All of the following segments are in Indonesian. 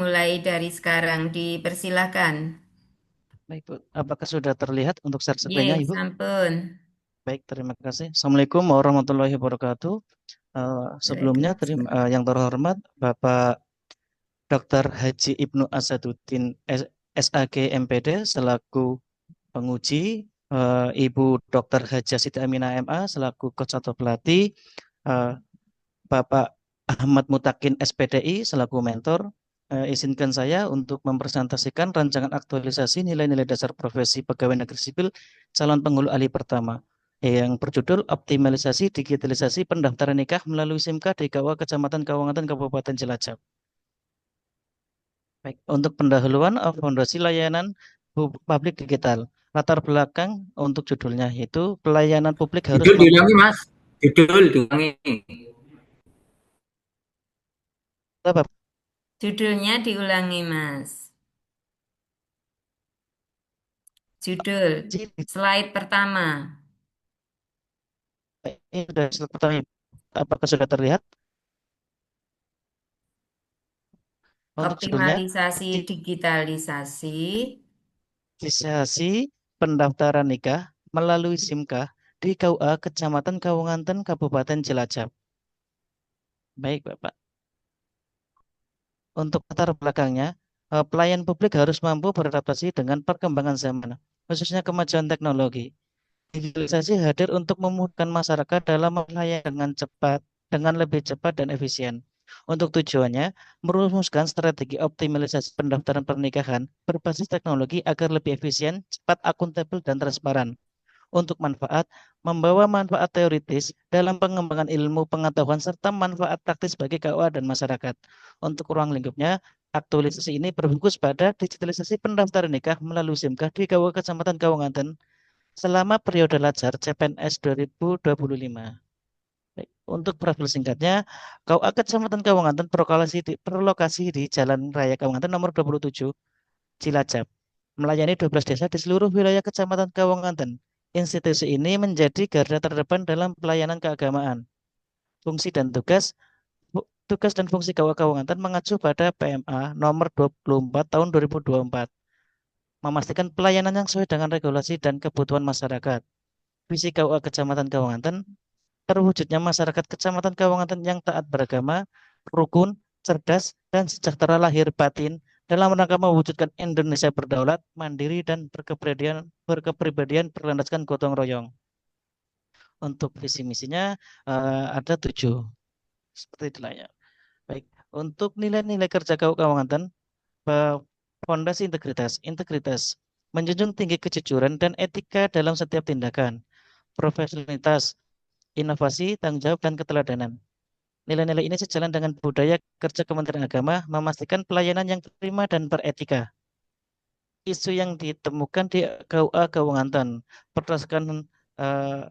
mulai dari sekarang. Dipersilakan. Baik, Bu. Apakah sudah terlihat untuk share screen-nya, Ye, Ibu? sampun. Baik, terima kasih. Assalamualaikum warahmatullahi wabarakatuh. Sebelumnya, Waalaikumsalam. yang terhormat Bapak Dr. Haji Ibnu Asaduddin SAG MPD selaku penguji, Ibu Dr. Haja Siti Aminah MA selaku Coach atau pelatih, eh, Bapak Ahmad Mutakin SPDI selaku mentor. Izinkan saya untuk mempresentasikan rancangan aktualisasi nilai-nilai dasar profesi pegawai negeri sipil calon penghulu alih pertama yang berjudul Optimalisasi Digitalisasi Pendaftaran Nikah melalui SIMK di KUA Kecamatan Kawangatan Kabupaten Cilacap. Baik, untuk pendahuluan fondasi layanan publik digital. Latar belakang untuk judulnya yaitu pelayanan publik harus Judul mampu. diulangi, Mas. Judul diulangi. Apa? Judulnya diulangi, Mas. Judul slide pertama. Ini sudah slide pertama. Apakah sudah terlihat? Untuk judulnya, Optimalisasi digitalisasi. optimalisasi pendaftaran nikah melalui SIMK di KUA Kecamatan Kawunganten Kabupaten Cilacap. Baik, Bapak. Untuk latar belakangnya, pelayan publik harus mampu beradaptasi dengan perkembangan zaman, khususnya kemajuan teknologi. Digitalisasi hadir untuk memudahkan masyarakat dalam melayani dengan lebih cepat dan efisien. Untuk tujuannya, merumuskan strategi optimalisasi pendaftaran pernikahan berbasis teknologi agar lebih efisien, cepat, akuntabel, dan transparan. Untuk manfaat, membawa manfaat teoritis dalam pengembangan ilmu pengetahuan serta manfaat praktis bagi KUA dan masyarakat. Untuk ruang lingkupnya, aktualisasi ini berfokus pada digitalisasi pendaftaran nikah melalui SIMK di KUA Kecamatan Kawanganten selama periode Lajar CPNS 2025. Baik, untuk profil singkatnya, KUA Kecamatan Kawanganten berlokasi di Jalan Raya Kawanganten nomor 27, Cilacap, melayani 12 desa di seluruh wilayah Kecamatan Kawanganten. Institusi ini menjadi garda terdepan dalam pelayanan keagamaan. Fungsi dan tugas dan fungsi KUA Kawanganten mengacu pada PMA nomor 24 tahun 2024, memastikan pelayanan yang sesuai dengan regulasi dan kebutuhan masyarakat. Visi KUA Kecamatan Kawanganten, terwujudnya masyarakat Kecamatan Kawanganten yang taat beragama, rukun, cerdas, dan sejahtera lahir batin dalam rangka mewujudkan Indonesia berdaulat, mandiri, dan berkepribadian berlandaskan gotong royong. Untuk visi misinya ada 7, seperti itulah ya. Baik, untuk nilai-nilai kerja KUA Kawanganten, fondasi integritas, menjunjung tinggi kejujuran dan etika dalam setiap tindakan, profesionalitas, inovasi, tanggung jawab, dan keteladanan. Nilai-nilai ini sejalan dengan budaya kerja Kementerian Agama, memastikan pelayanan yang prima dan beretika. Isu yang ditemukan di KUA Kawanganten berdasarkan eh,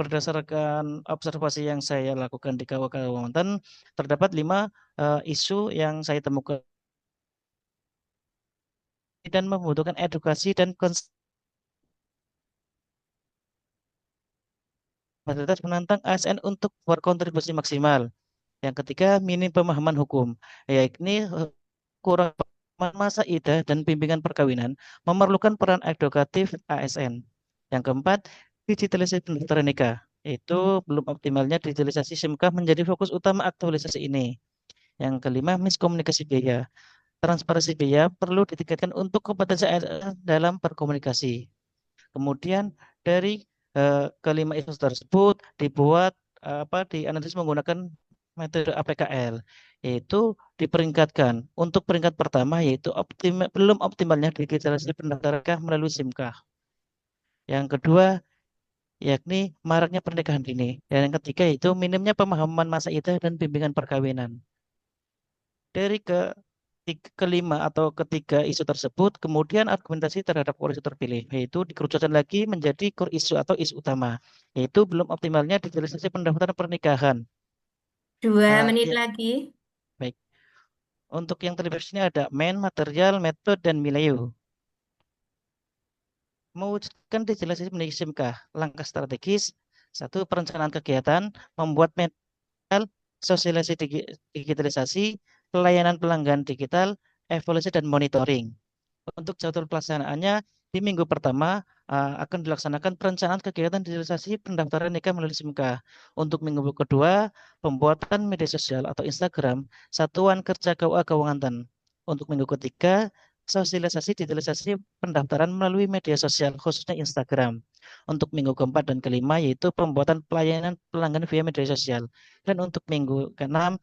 berdasarkan observasi yang saya lakukan di KUA Kawanganten, terdapat 5 isu yang saya temukan dan membutuhkan edukasi dan fasilitas menantang ASN untuk berkontribusi maksimal. Yang ketiga, minim pemahaman hukum, yakni kurang pemahaman masa idah dan bimbingan perkawinan memerlukan peran edukatif ASN. Yang keempat, digitalisasi pendaftaran nikah. Itu belum optimalnya digitalisasi SIMK menjadi fokus utama aktualisasi ini. Yang kelima, miskomunikasi biaya. Transparansi biaya perlu ditingkatkan untuk kompetensi ASN dalam berkomunikasi. Kemudian dari kelima isu tersebut dibuat dianalisis menggunakan metode APKL, yaitu diperingkatkan. Untuk peringkat pertama yaitu belum optimalnya digitalisasi pendaftaran melalui SIMK. Yang kedua yakni maraknya pernikahan dini. Dan yang ketiga yaitu minimnya pemahaman masa idah dan bimbingan perkawinan. Dari kelima atau ketiga isu tersebut, kemudian argumentasi terhadap core isu terpilih, yaitu dikerucutkan lagi menjadi core isu atau isu utama, yaitu belum optimalnya digitalisasi pendaftaran pernikahan. 2 menit Ya, lagi. baik. Untuk yang terlibat di sini ada main, material, metode, dan milieu. Mewujudkan digitalisasi pendidikan SIMK, langkah strategis, satu, perencanaan kegiatan, membuat material, sosialisasi digitalisasi, pelayanan pelanggan digital, evaluasi dan monitoring. Untuk jadwal pelaksanaannya di minggu pertama akan dilaksanakan perencanaan kegiatan digitalisasi pendaftaran nikah melalui SIMK. Untuk minggu kedua, pembuatan media sosial atau Instagram, satuan kerja KUA Kalimantan. Untuk minggu ketiga, sosialisasi digitalisasi pendaftaran melalui media sosial, khususnya Instagram. Untuk minggu keempat dan kelima, yaitu pembuatan pelayanan pelanggan via media sosial. Dan untuk minggu keenam,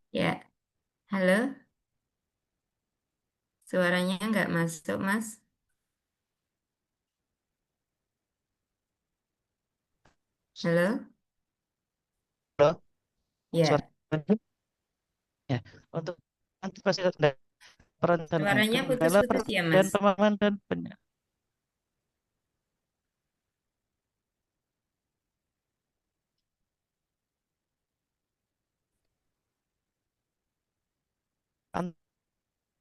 Ya, halo, suaranya nggak masuk, Mas. Halo, suara ya, ya, untuk antisipasi dan perencanaan suaranya kendala putus-putus ya, dan Mas. pemahaman dan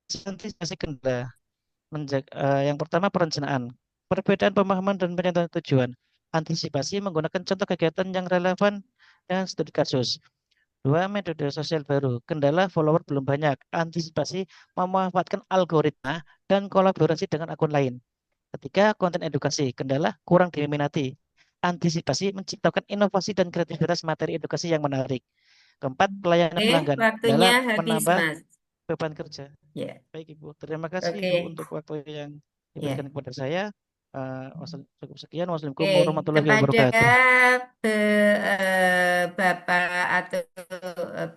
antisipasi kendala. Yang pertama perencanaan, perbedaan pemahaman dan penyampaian tujuan. Antisipasi menggunakan contoh kegiatan yang relevan dan studi kasus. Dua, metode sosial baru. Kendala follower belum banyak. Antisipasi memanfaatkan algoritma dan kolaborasi dengan akun lain. Ketiga, konten edukasi. Kendala kurang diminati. Antisipasi menciptakan inovasi dan kreativitas materi edukasi yang menarik. Keempat, pelayanan pelanggan. Waktunya Kendala habis, menambah Mas. beban kerja. Ya, Baik Ibu, terima kasih Ibu oke, untuk waktu yang ya. diberikan kepada saya. Cukup sekian. Wassalamualaikum Oke, warahmatullahi kepada wabarakatuh. Bapak atau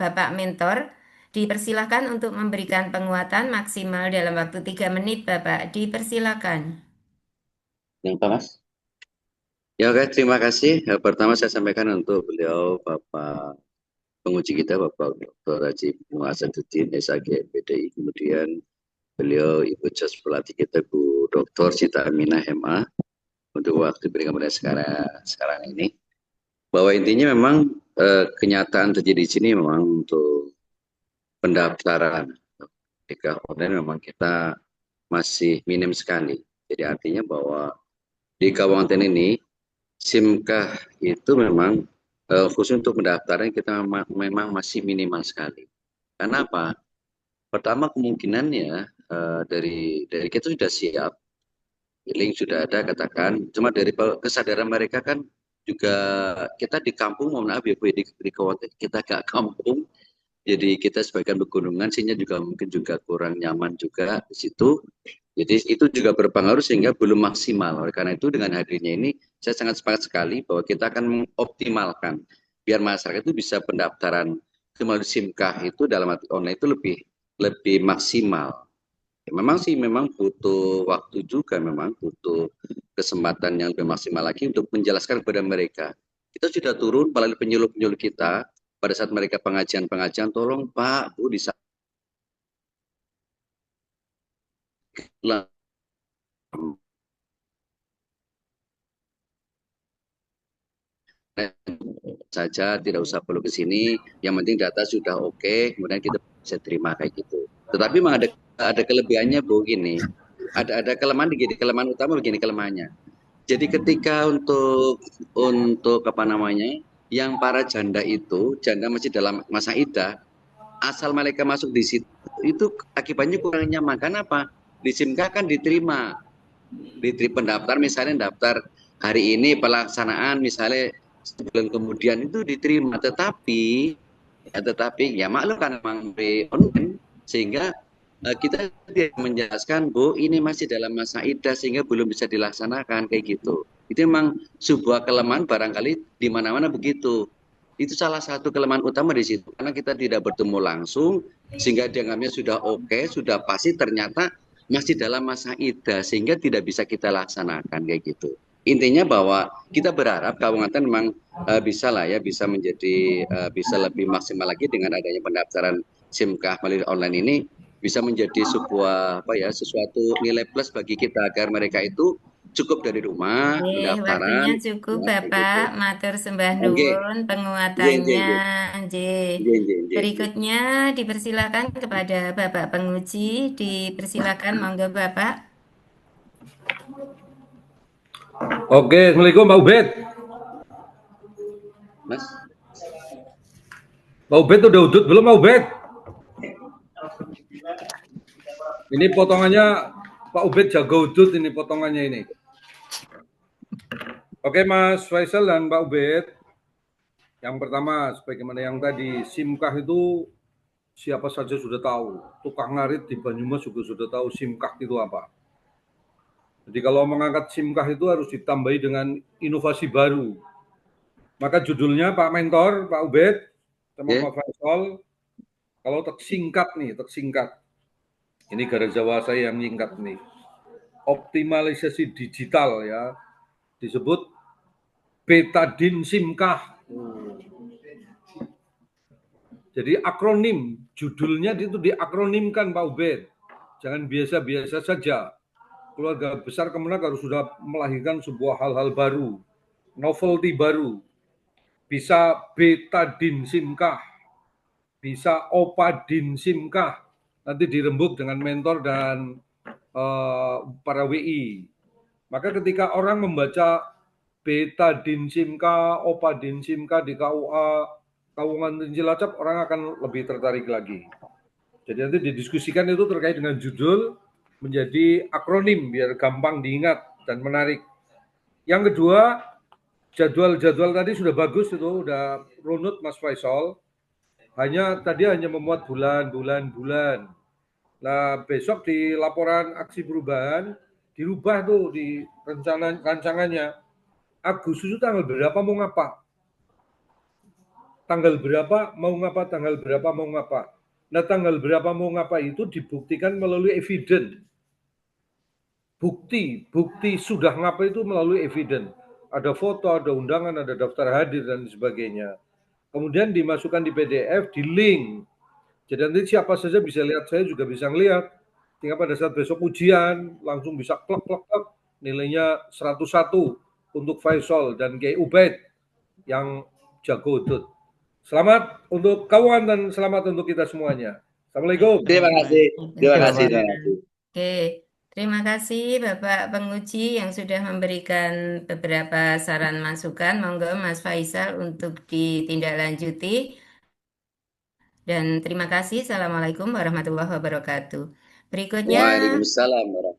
Bapak mentor, dipersilahkan untuk memberikan penguatan maksimal dalam waktu 3 menit, Bapak. Dipersilahkan. Yang Mas? Ya oke, terima kasih. Pertama saya sampaikan untuk beliau Bapak penguji kita Bapak Dr. Haji Muhasaduddin SAG PDI, kemudian beliau Ibu Jos pelatih kita Bu Dr. Sita Aminah MA untuk waktu berikan kepada sekarang ini. Bahwa intinya memang kenyataan terjadi di sini memang untuk pendaftaran nikah online memang kita masih minim sekali. Jadi artinya bahwa di Kabupaten ini SIMKah itu memang khusus untuk pendaftaran kita memang masih minimal sekali. Karena apa? Pertama kemungkinannya dari kita sudah siap, link sudah ada katakan, cuma dari kesadaran mereka kan juga kita di kampung, mohon maaf ya Bu, di kabupaten kita gak kampung, jadi kita sebagian pegunungan sehingga juga mungkin juga kurang nyaman juga di situ. Jadi itu juga berpengaruh sehingga belum maksimal. Oleh karena itu dengan hadirnya ini saya sangat sepakat sekali bahwa kita akan mengoptimalkan biar masyarakat itu bisa pendaftaran melalui SIMKah itu dalam arti online itu lebih maksimal. Memang butuh waktu juga, memang butuh kesempatan yang lebih maksimal lagi untuk menjelaskan kepada mereka. Kita sudah turun melalui penyuluh-penyuluh kita pada saat mereka pengajian-pengajian, tolong Pak, Bu, bisa saja, tidak usah perlu ke sini, yang penting data sudah oke, kemudian kita bisa terima kayak gitu. Tetapi memang ada kelebihannya Bu gini, ada kelemahan begini, kelemahan utama begini kelemahannya. Jadi ketika untuk apa namanya, yang para janda itu, janda masih dalam masa iddah, asal mereka masuk di situ, itu akibatnya kurang nyaman. Karena apa? Di SIMKA kan diterima pendaftar, misalnya daftar hari ini pelaksanaan misalnya sebulan kemudian itu diterima, tetapi ya maklum kan memang online sehingga kita tidak menjelaskan Bu ini masih dalam masa iddah sehingga belum bisa dilaksanakan kayak gitu. Itu memang sebuah kelemahan barangkali di mana-mana begitu. Itu salah satu kelemahan utama di situ karena kita tidak bertemu langsung sehingga dianggapnya sudah oke, sudah pasti ternyata masih dalam masa iddah sehingga tidak bisa kita laksanakan kayak gitu. Intinya bahwa kita berharap Kabupaten memang bisa lah ya bisa menjadi bisa lebih maksimal lagi dengan adanya pendaftaran SIMKah melalui online ini bisa menjadi sebuah apa ya sesuatu nilai plus bagi kita agar mereka itu cukup dari rumah Waktunya pendaftaran cukup, ya, Bapak. gitu. Matur sembah Oke, nuwun nggih penguatannya. nggih nggih. Nggih. Nggih nggih nggih. Berikutnya dipersilakan kepada Bapak penguji. Dipersilakan, monggo Bapak. Oke, Assalamualaikum Pak Ubed. Mas. Pak Ubed udah udut belum Pak Ubed? Ini potongannya Pak Ubed jago udut ini potongannya ini. Oke Mas Faisal dan Pak Ubed. Yang pertama, sebagaimana yang tadi, simkah itu siapa saja sudah tahu. Tukang ngarit di Banyumas juga sudah tahu simkah itu apa. Jadi kalau mengangkat simkah itu harus ditambahi dengan inovasi baru. Maka judulnya Pak Mentor, Pak Ubed, sama Pak Faisal, kalau tersingkat nih, tersingkat. Ini garis Jawa saya yang nyingkat nih. Optimalisasi digital ya, disebut Betadin Simkah. Jadi akronim, judulnya itu diakronimkan Pak Ubed. Jangan biasa-biasa saja. Keluarga besar Kemenak harus sudah melahirkan sebuah hal-hal baru, novelty baru. Bisa Betadin Simkah, bisa Opadin Simkah, nanti dirembuk dengan mentor dan para WI. Maka ketika orang membaca Betadin Simkah, Opadin Simkah di KUA, Kawungan Cilacap, orang akan lebih tertarik lagi. Jadi nanti didiskusikan itu terkait dengan judul menjadi akronim biar gampang diingat dan menarik. Yang kedua, jadwal-jadwal tadi sudah bagus itu, udah runut Mas Faisal. Tadi hanya memuat bulan. Nah, besok di laporan aksi perubahan dirubah tuh di rancangannya. Agustus itu tanggal berapa mau ngapa? Tanggal berapa mau ngapa, tanggal berapa mau ngapa. Nah, tanggal berapa mau ngapa itu dibuktikan melalui eviden. Bukti sudah ngapa itu melalui eviden. Ada foto, ada undangan, ada daftar hadir, dan sebagainya. Kemudian dimasukkan di PDF, di link. Jadi nanti siapa saja bisa lihat, saya juga bisa ngelihat. Tinggal pada saat besok ujian, langsung bisa klek, nilainya 101 untuk Faisal dan Kiai Ubaid yang jago udut. Selamat untuk kawan dan selamat untuk kita semuanya. Assalamualaikum. Terima kasih. Terima kasih. Oke, terima kasih Bapak Penguji yang sudah memberikan beberapa saran masukan. Monggo Mas Faisal untuk ditindaklanjuti. Dan terima kasih. Assalamualaikum warahmatullahi wabarakatuh. Berikutnya. Waalaikumsalam warahmatullahi wabarakatuh.